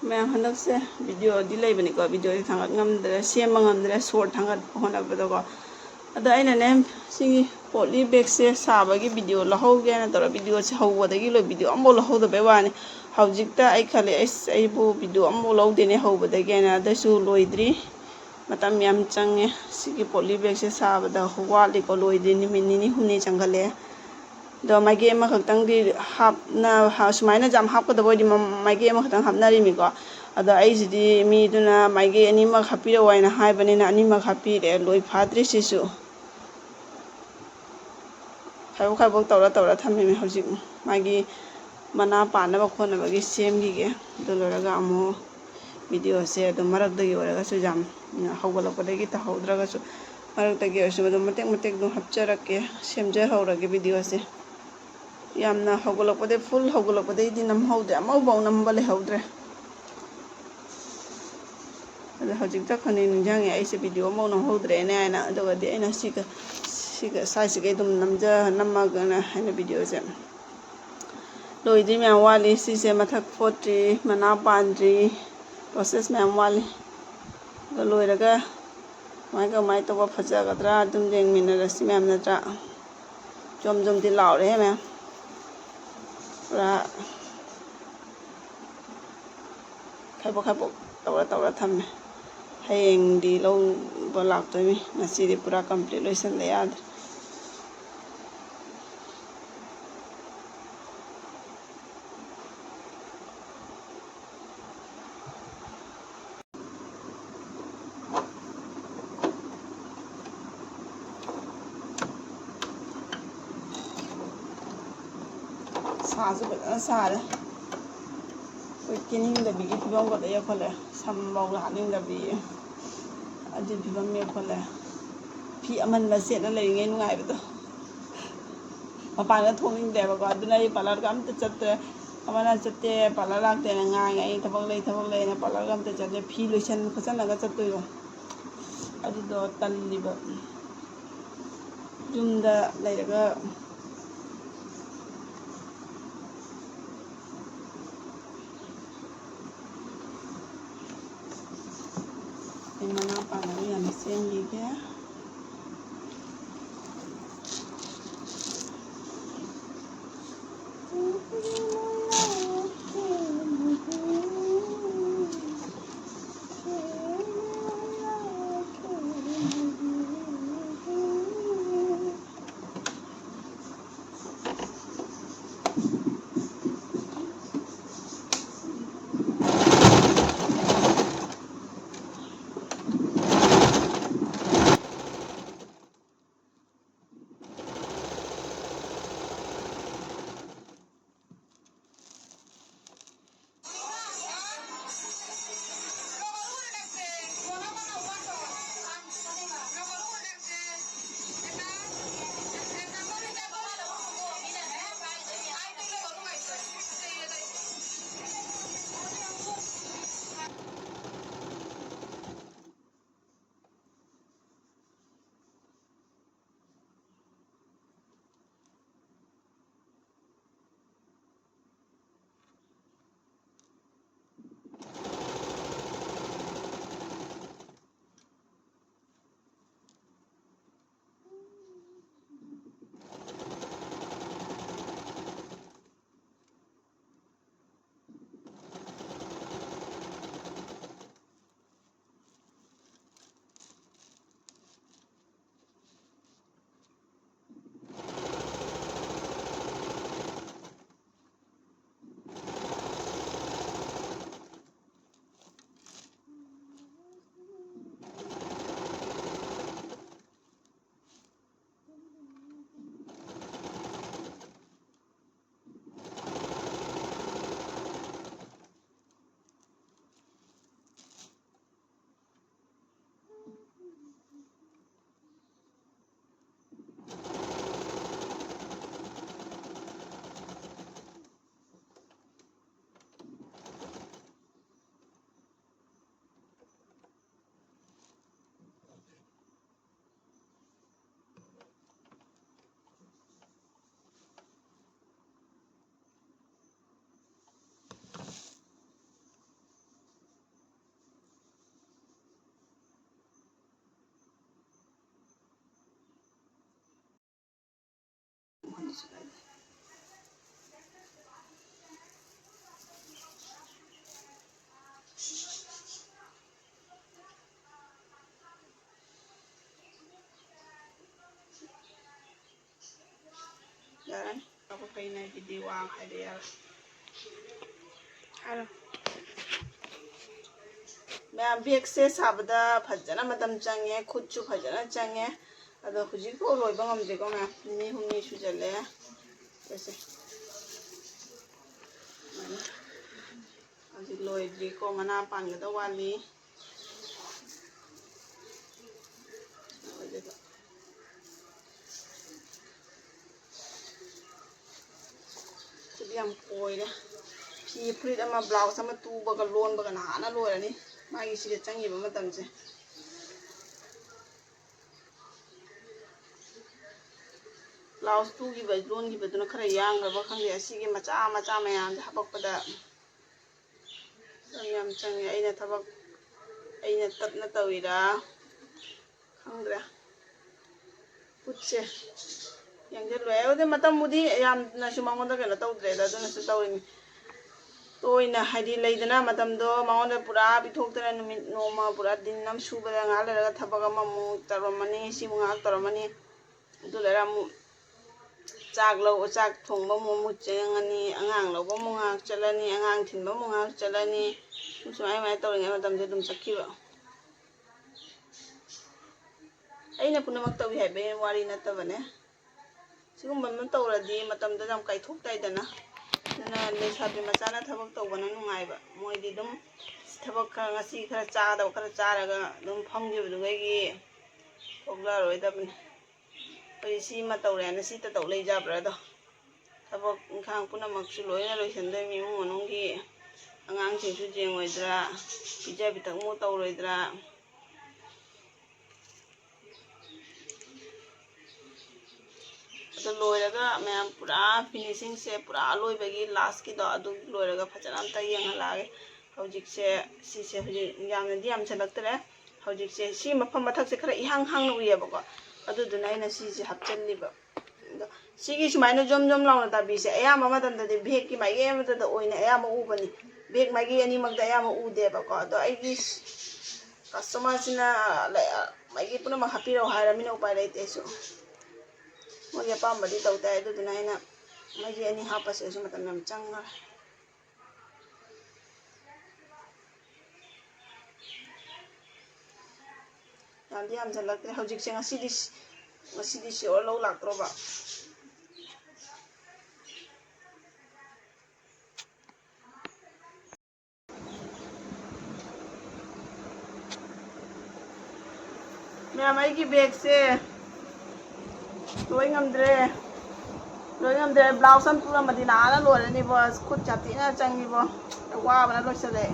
Mayang handak se video delay bani ko video thangat ngamdre sem ngamdre short thangat hona bado ko ada aina ne singi potli bag se sabagi video lahau ge na tora video se hawbadagi lo video ambo lahau da bewani haujikta ai khale ai bu video ambo lau de ne hawbadagi na da su loidri matam yam change sigi potli bag se sabada wali ko loidri ni minini huni changale do magi ma khaktang di hap na ha sumaina jam hap ko da bodi magi ma khaktang hap na ri mi ko ada ai jidi mi duna magi ani ma khapi ro waina hai bani na ani ma khapi re loi phadri sisu khai bok tora thami mi hojik magi mana pana ba khona bagi sem gi ge do loraga amo video se do marak da gi oraga su jam hawgala ko dagi ta hawdraga su marak da gi asu do matek do hapcharak ke semjar hawrage video se yamna hawgolakpade full hawgolakpade di nam hawde amau baw nam bale hawdre ada hojikta khani ninjang ai se video mau nam hawdre ne aina adoga di aina siga size ge dum namja namaga na aina video se loidi me wali si se mathak 40 mana pandri process me wali ga loiraga mai to ba phaja gadra dum jeng minara si me amna tra jom di law re me ra khai bok tora thame hayeng di lo bo lak to mi ngasi di pura complete loisan le yad sazu ba sare kining da bigi pibam ko da ya khole sambau la haning da bi adi pibam me khole phi aman la set na lei ngai ngai ba mapan ga thoning de ba ko aduna I palar gam ta chatte amana chatte palar lak te na ngai thabak lei na palar gam ta chatte phi loisan khosan la ga chatto yo adi do talli ba jumda leiraga mana pana yang sen juga ꯐꯩꯅ ꯕꯤꯗꯤ ꯋꯥꯡ ꯍꯥꯏꯗꯤ ꯌꯥꯔ ꯍꯥꯏꯔꯣ ꯃꯌꯥꯝ ꯕꯦꯒꯁꯦ ꯁꯥꯕꯗ ꯐꯖꯅ ꯃꯇꯝ ꯆꯪꯉꯦ ꯈꯨꯠꯁꯨ ꯐꯖꯅ ꯆꯪꯉꯦ ꯑꯗꯣ ꯍꯧꯖꯤꯛꯐꯥꯎ ꯂꯣꯏꯕ ꯉꯝꯗ꯭ꯔꯤꯀꯣ ꯃꯌꯥꯝ ꯅꯨꯃꯤꯠ ꯍꯨꯝꯅꯤ ꯁꯨꯖꯜꯂꯦ ꯀꯩꯁꯦ ꯍꯧꯖꯤꯛ ꯂꯣꯏꯗ꯭ꯔꯤꯀꯣ ꯃꯅꯥ ꯄꯥꯟꯒꯗ ꯋꯥꯠꯂꯤ ꯌꯥꯝ ꯀꯣꯏꯔꯦ ꯐꯤ ꯐꯨꯔꯤꯠ ꯑꯃ ꯕ꯭ꯂꯥꯎꯁ ꯑꯃ ꯇꯨꯕꯒ ꯂꯣꯟꯕꯒ ꯅꯍꯥꯟꯅ ꯂꯣꯏꯔꯅꯤ ꯃꯥꯒꯤ ꯁꯤꯗ ꯆꯪꯉꯤꯕ ꯃꯇꯝꯁꯦ ꯕ꯭ꯂꯥꯎꯁ ꯇꯨꯈꯤꯕ ꯂꯣꯟꯈꯤꯕꯗꯨꯅ ꯈꯔ ꯌꯥꯡꯈ꯭ꯔꯕ ꯈꯪꯗꯦ ꯑꯁꯤꯒꯤ ꯃꯆꯥ ꯃꯆꯥ ꯃꯌꯥꯝꯁꯦ ꯍꯥꯄꯛꯄꯗ ꯌꯥꯝ ꯆꯪꯉꯦ ꯑꯩꯅ ꯇꯞꯅ ꯇꯧꯏꯔꯥ ꯈꯪꯗ꯭ꯔꯦ ꯈꯨꯠꯁꯦ ꯌꯥꯡꯁꯤꯜꯂꯣꯏ ꯑꯗꯨꯗꯤ ꯃꯇꯝꯕꯨꯗꯤ ꯌꯥꯝꯅꯁꯨ ꯃꯉꯣꯟꯗ ꯀꯩꯅꯣ ꯇꯧꯗ꯭ꯔꯦꯗ ꯑꯗꯨꯅꯁꯨ ꯇꯧꯔꯤꯅꯤ ꯇꯣꯏꯅ ꯍꯥꯏꯗꯤ ꯂꯩꯗꯅ ꯃꯇꯝꯗꯣ ꯃꯉꯣꯟꯗ ꯄꯨꯔꯥ ꯄꯤꯊꯣꯛꯇꯅ ꯅꯨꯃꯤꯠ ꯅꯣꯡꯃ ꯄꯨꯔꯥ ꯗꯤꯟ ꯑꯃ ꯁꯨꯕꯗ ꯉꯥꯏꯍꯥꯛ ꯂꯩꯔꯒ ꯊꯕꯛ ꯑꯃꯃꯨꯛ ꯇꯧꯔꯝꯃꯅꯤ ꯁꯤꯃꯨꯛ ꯉꯥꯏꯍꯥꯛ ꯇꯧꯔꯝꯃꯅꯤ ꯑꯗꯨ ꯂꯩꯔ ꯑꯃꯨꯛ ꯆꯥꯛ ꯊꯣꯡꯕ ꯑꯃꯨꯛ ꯆꯪꯉꯅꯤ ꯑꯉꯥꯡ ꯂꯧꯕ ꯑꯃꯨꯛ ꯉꯥꯏꯍꯥꯛ ꯆꯠꯂꯅꯤ ꯑꯉꯥꯡ ꯊꯤꯟꯕ ꯑꯃꯨꯛ ꯉꯥꯏꯍꯥꯛ ꯆꯠꯂꯅꯤ ꯁꯨꯃꯥꯏꯅ ꯇꯧꯔꯤꯉꯩ ꯃꯇꯝꯁꯦ ꯑꯗꯨꯝ ꯆꯠꯈꯤꯕ ꯑꯩꯅ ꯄꯨꯝꯅꯃꯛ ꯇꯧꯏ ꯍꯥꯏꯕꯩ ꯋꯥꯔꯤ ꯅꯠꯇꯕꯅꯦ ꯁꯤꯒꯨꯝꯕ ꯑꯃ ꯇꯧꯔꯗꯤ ꯃꯇꯝꯗꯣ ꯌꯥꯝ ꯀꯥꯏꯊꯣꯛꯇꯥꯏꯗꯅ ꯑꯗꯨꯅ ꯂꯩꯁꯥꯕꯤ ꯃꯆꯥꯅ ꯊꯕꯛ ꯇꯧꯕꯅ ꯅꯨꯡꯉꯥꯏꯕ ꯃꯣꯏꯗꯤ ꯑꯗꯨꯝ ꯊꯕꯛ ꯈꯔ ꯉꯁꯤ ꯈꯔ ꯆꯥꯒꯗꯕ ꯈꯔ ꯆꯥꯔꯒ ꯑꯗꯨꯝ ꯐꯝꯈꯤꯕꯗꯨꯒꯤ ꯊꯣꯛꯂꯛꯑꯔꯣꯏꯗꯕꯅꯤ ꯑꯩꯈꯣꯏ ꯁꯤꯃ ꯇꯧꯔꯦꯅ ꯁꯤꯇ ꯇꯧ ꯂꯩꯖꯕ꯭ꯔꯥꯗꯣ ꯊꯕꯛ ꯏꯪꯈꯥꯡ ꯄꯨꯝꯅꯃꯛꯁꯨ ꯂꯣꯏꯅ ꯂꯣꯏꯁꯤꯟꯗꯣꯏꯅꯤ ꯏꯃꯨꯡ ꯃꯅꯨꯡꯒꯤ ꯑꯉꯥꯡꯁꯤꯡꯁꯨ ꯌꯦꯡꯉꯣꯏꯗ꯭ꯔꯥ ꯄꯤꯖ ꯄꯤꯊꯛꯃꯨꯛ ꯇꯧꯔꯣꯏꯗ꯭ꯔꯥ ꯑꯗꯨ ꯂꯣꯏꯔꯒ ꯃꯌꯥꯝ ꯄꯨꯔꯥ ꯐꯤꯅꯤꯁꯤꯡꯁꯦ ꯄꯨꯔꯥ ꯂꯣꯏꯕꯒꯤ ꯂꯥꯁꯀꯤꯗꯣ ꯑꯗꯨ ꯂꯣꯏꯔꯒ ꯐꯖꯅ ꯑꯝꯇ ꯌꯦꯡꯍꯜꯂꯛꯑꯒꯦ ꯍꯧꯖꯤꯛꯁꯦ ꯁꯤꯁꯦ ꯍꯧꯖꯤꯛ ꯌꯥꯝꯅꯗꯤ ꯌꯥꯝꯁꯤꯜꯂꯛꯇ꯭ꯔꯦ ꯍꯧꯖꯤꯛꯁꯦ ꯁꯤ ꯃꯐꯝ ꯃꯊꯛꯁꯦ ꯈꯔ ꯏꯍꯥꯡ ꯍꯥꯡꯅ ꯎꯏꯌꯦꯕꯀꯣ ꯑꯗꯨꯗꯨꯅ ꯑꯩꯅ ꯁꯤꯁꯦ ꯍꯥꯞꯆꯤꯜꯂꯤꯕ ꯑꯗꯣ ꯁꯤꯒꯤ ꯁꯨꯃꯥꯏꯅ ꯖꯣꯝ ꯖꯣꯝ ꯂꯥꯎꯅ ꯇꯥꯕꯤꯁꯦ ꯑꯌꯥꯝꯕ ꯃꯇꯝꯗꯗꯤ ꯚꯦꯛꯀꯤ ꯃꯥꯏꯀꯩ ꯑꯃꯗ ꯑꯣꯏꯅ ꯑꯌꯥꯝꯕ ꯎꯕꯅꯤ ꯚꯦꯛ ꯃꯥꯏꯀꯩ ꯑꯅꯤꯃꯛꯇ ꯑꯌꯥꯝꯕ ꯎꯗꯦꯕꯀꯣ ꯑꯗꯣ ꯑꯩꯒꯤ ꯀꯁꯇꯃꯔꯁꯤꯅ ꯃꯥꯏꯀꯩ ꯄꯨꯝꯅꯃꯛ ꯍꯥꯞꯄꯤꯔꯛꯑꯣ ꯍꯥꯏꯔꯃꯤꯅ ꯎꯄꯥꯏ ꯂꯩꯇꯦ ꯑꯩꯁꯨ ꯃꯣꯏꯒꯤ ꯑꯄꯥꯝꯕꯗꯤ ꯇꯧ ꯇꯥꯏ ꯑꯗꯨꯗꯨꯅ ꯑꯩꯅ ꯃꯥꯏꯀꯩ ꯑꯅꯤ ꯍꯥꯞꯄꯁꯦꯁꯨ ꯃꯇꯝ ꯌꯥꯝ ꯆꯪꯉꯔꯦ ꯌꯥꯝꯗꯤ ꯌꯥꯝꯁꯤꯜꯂꯛꯇ꯭ꯔꯦ ꯍꯧꯖꯤꯛꯁꯦ ꯉꯁꯤꯗꯤ ꯁꯤꯌꯣꯔ ꯂꯧ ꯂꯥꯛꯇ꯭ꯔꯣꯕ ꯃꯌꯥꯝ ꯑꯩꯒꯤ ꯕꯦꯒꯁꯦ ꯂꯣꯏ ꯉꯝꯗ꯭ꯔꯦ ꯕ꯭ꯂꯥꯎꯁ ꯑꯃ ꯇꯨꯔꯝꯃꯗꯤ ꯅꯍꯥꯟꯅ ꯂꯣꯏꯔꯅꯤꯕꯣ ꯈꯨꯠ ꯁꯥꯊꯤꯅ ꯆꯪꯉꯤꯕꯣ ꯋꯥꯕꯅ ꯂꯣꯏꯁꯤꯜꯂꯦ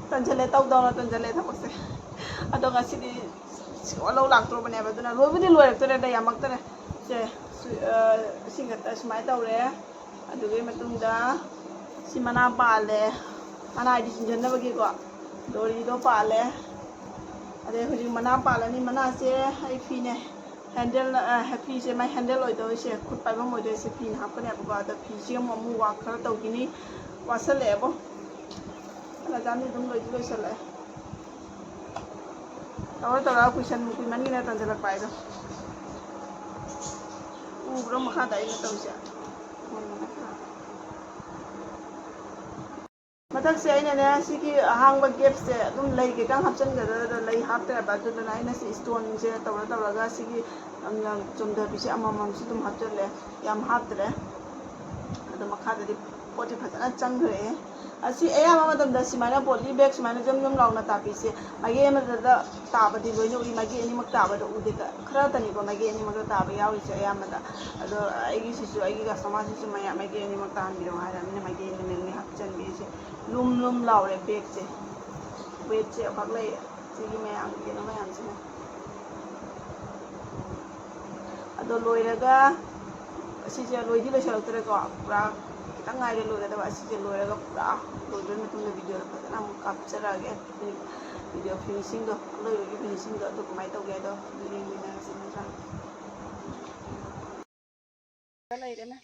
ꯇꯟꯁꯤꯜꯂꯦ ꯇꯧꯗꯧꯅ ꯇꯟꯁꯤꯜꯂꯦ ꯊꯕꯛꯁꯦ ꯑꯗꯣ ꯉꯁꯤꯗꯤ ꯁꯤꯌꯣꯔ ꯂꯧ ꯂꯥꯛꯇ꯭ꯔꯣꯕꯅꯦꯕ ꯑꯗꯨꯅ ꯂꯣꯏꯕꯨꯗꯤ ꯂꯣꯏꯔꯛꯇꯣꯔꯦꯗ ꯌꯥꯝꯃꯛꯇꯔꯦ ꯁꯦ ꯁꯤ ꯈꯛꯇ ꯁꯨꯃꯥꯏꯅ ꯇꯧꯔꯦ ꯑꯗꯨꯒꯤ ꯃꯇꯨꯡꯗ ꯁꯤ ꯃꯅꯥ ꯄꯥꯜꯂꯦ ꯃꯅꯥ ꯍꯥꯏꯗꯤ ꯆꯤꯡꯁꯤꯟꯅꯕꯒꯤꯀꯣ ꯗꯣꯔꯤꯗꯣ ꯄꯥꯜꯂꯦ ꯑꯗꯩ ꯍꯧꯖꯤꯛ ꯃꯅꯥ ꯄꯥꯜꯂꯅꯤ ꯃꯅꯥꯁꯦ ꯑꯩ ꯐꯤꯅꯦ ꯍꯦꯟꯗꯜ ꯐꯤꯁꯦ ꯃꯥꯏ ꯍꯦꯟꯗꯜ ꯑꯣꯏꯗꯣꯏꯁꯦ ꯈꯨꯠ ꯄꯥꯏꯐꯝ ꯑꯣꯏꯗꯣꯏꯁꯦ ꯐꯤꯅ ꯍꯥꯞꯀꯅꯦꯕꯀꯣ ꯑꯗꯣ ꯐꯤꯁꯦ ꯑꯃꯨꯛ ꯋꯥꯛ ꯈꯔ ꯇꯧꯈꯤꯅꯤ ꯋꯥꯁꯜꯂꯛꯑꯦꯕꯣ ꯂꯖꯥꯟꯗꯤ ꯑꯗꯨꯝ ꯂꯣꯏꯁꯜꯂꯛꯑꯦ ꯇꯧꯔ ꯀꯨꯏꯃꯟꯒꯤꯅ ꯇꯟꯁꯤꯜꯂꯛꯄ ꯍꯥꯏꯗꯣ ꯎꯕ꯭ꯔꯣ ꯃꯈꯥꯗ ꯑꯩꯅ ꯇꯧꯔꯤꯁꯦ ꯃꯊꯛꯁꯦ ꯑꯩꯅꯅꯦ ꯁꯤꯒꯤ ꯑꯍꯥꯡꯕ ꯒꯦꯞꯁꯦ ꯑꯗꯨꯝ ꯂꯩ ꯈꯤꯇꯪ ꯍꯥꯞꯆꯤꯟꯒꯗ꯭ꯔꯗ ꯂꯩ ꯍꯥꯞꯇ꯭ꯔꯦꯕ ꯑꯗꯨꯗꯨꯅ ꯑꯩꯅ ꯁꯤ ꯏꯁꯇꯣꯟꯁꯦ ꯇꯧꯔꯒ ꯁꯤꯒꯤ ꯆꯨꯝꯊꯕꯤꯁꯦ ꯑꯃꯃꯝꯁꯨ ꯑꯗꯨꯝ ꯍꯥꯞꯆꯤꯜꯂꯦ ꯌꯥꯝ ꯍꯥꯞꯇ꯭ꯔꯦ ꯑꯗꯣ ꯃꯈꯥꯗꯗꯤ ꯄꯣꯠꯇꯤ ꯐꯖꯅ ꯆꯪꯈ꯭ꯔꯦ ꯑꯁꯤ ꯑꯌꯥꯝꯕ ꯃꯇꯝꯗ ꯁꯨꯃꯥꯏꯅ ꯄꯣꯠꯂꯤ ꯕꯦꯒ ꯁꯨꯃꯥꯏꯅ ꯖꯝ ꯖꯝ ꯂꯥꯎꯅ ꯇꯥꯕꯤꯁꯦ ꯃꯥꯏꯀꯩ ꯑꯃꯗ ꯇꯥꯕꯗꯤ ꯂꯣꯏꯅ ꯎꯏ ꯃꯥꯏꯀꯩ ꯑꯅꯤꯃꯛ ꯇꯥꯕꯗ ꯎꯗꯦ ꯈꯔꯇꯅꯤꯀꯣ ꯃꯥꯏꯀꯩ ꯑꯅꯤꯃꯛꯇ ꯇꯥꯕ ꯌꯥꯎꯔꯤꯁꯦ ꯑꯌꯥꯝꯕꯗ ꯑꯗꯣ ꯑꯩꯒꯤ ꯀꯁꯇꯃꯔꯁꯤꯁꯨ ꯃꯥꯏꯀꯩ ꯑꯅꯤꯃꯛ ꯇꯥꯍꯟꯕꯤꯔꯛꯑꯣ ꯍꯥꯏꯔꯕꯅꯤꯅ ꯃꯥꯏꯀꯩ ꯑꯅꯤꯃꯛꯅꯤ ꯍꯥꯞꯆꯤꯟꯕꯤꯔꯤꯁꯦ ꯂꯨꯝ ꯂꯨꯝ ꯂꯥꯎꯔꯦ ꯕꯦꯒꯁꯦ ꯋꯦꯠꯁꯦ ꯑꯐꯛ ꯂꯩꯔꯦ ꯁꯤꯒꯤ ꯀꯩꯅꯣ ꯃꯌꯥꯝꯁꯤꯅ ꯑꯗꯣ ꯂꯣꯏꯔꯒ ꯑꯁꯤꯁꯦ ꯂꯣꯏꯗꯤ ꯂꯣꯏꯁꯤꯜꯂꯛꯇ꯭ꯔꯦꯀꯣ ꯄꯨꯔꯥ ꯈꯤꯇꯪ ꯉꯥꯏꯔꯦ ꯂꯣꯏꯒꯗꯕ ꯑꯁꯤꯁꯦ ꯂꯣꯏꯔꯒ ꯄꯨꯔꯥ ꯂꯣꯏꯕꯒꯤ ꯃꯇꯨꯡꯗ ꯚꯤꯗꯤꯑꯣꯗꯣ ꯐꯖꯅ ꯑꯃꯨꯛ ꯀꯥꯞꯆꯔꯛꯑꯒꯦ ꯚꯤꯗꯤꯑꯣ ꯐꯤꯅꯤꯁꯤꯡꯗꯣ ꯑꯔꯣꯏꯕꯒꯤ ꯐꯤꯅꯤꯁꯤꯡꯗꯣ ꯑꯗꯨ ꯀꯃꯥꯏꯅ ꯇꯧꯒꯦ ꯍꯥꯏꯗꯣ ꯌꯦꯡꯃꯤꯟꯅꯔꯁꯤ ꯅꯠꯇ꯭ꯔꯥ ꯂꯩꯔꯦꯅꯦ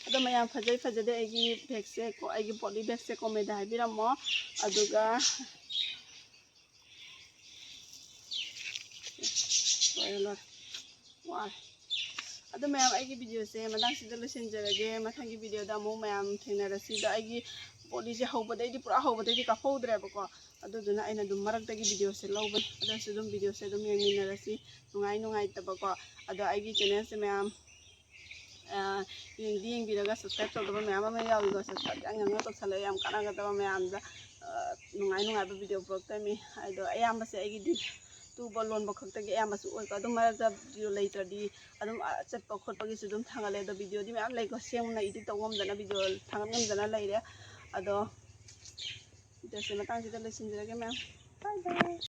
ꯑꯗꯣ ꯃꯌꯥꯝ ꯐꯖꯩ ꯐꯖꯗꯦ ꯑꯩꯒꯤ ꯕꯦꯒꯁꯦ ꯑꯩꯒꯤ ꯄꯣꯠꯂꯤ ꯕꯦꯒꯁꯦ ꯀꯣꯃꯦꯟꯗ ꯍꯥꯏꯕꯤꯔꯝꯃꯣ ꯑꯗꯨꯒ ꯂꯣꯏꯔꯦ ꯋꯥꯔꯦ ꯑꯗꯣ ꯃꯌꯥꯝ ꯑꯩꯒꯤ ꯚꯤꯗꯤꯑꯣꯁꯦ ꯃꯇꯥꯡꯁꯤꯗ ꯂꯣꯏꯁꯤꯟꯖꯔꯒꯦ ꯃꯊꯪꯒꯤ ꯚꯤꯗꯤꯑꯣꯗ ꯑꯃꯨꯛ ꯃꯌꯥꯝ ꯊꯦꯡꯅꯔꯁꯤꯗ ꯑꯩꯒꯤ ꯄꯣꯠꯂꯤꯁꯦ ꯍꯧꯕꯗꯩꯗꯤ ꯄꯨꯔꯥ ꯍꯧꯕꯗꯩꯗꯤ ꯀꯥꯞꯍꯧꯗ꯭ꯔꯦꯕꯀꯣ ꯑꯗꯨꯗꯨꯅ ꯑꯩꯅ ꯑꯗꯨꯝ ꯃꯔꯛꯇꯒꯤ ꯚꯤꯗꯤꯑꯣꯁꯦ ꯂꯧꯕꯅꯤ ꯑꯗꯨꯁꯨ ꯑꯗꯨꯝ ꯚꯤꯗꯤꯑꯣꯁꯦ ꯑꯗꯨꯝ ꯌꯦꯡꯃꯤꯟꯅꯔꯁꯤ ꯅꯨꯡꯉꯥꯏꯇꯕꯀꯣ ꯑꯗꯣ ꯑꯩꯒꯤ ꯆꯦꯅꯦꯜꯁꯦ ꯃꯌꯥꯝ yengbiraga subscribe tawdaba mayam ama yawigo subscribe yang tawsale yam kanagadaba mayamda nungai ba video program aido ayambase aigi tuba lonba khaktagi ayambasu oika adum marada video leitradi adum chatpa khotpagi su dum thangale do video di mayam leiko semna edit tawngomdana video thangamdana leire ado video se matang sida lesinjirage mayam bye bye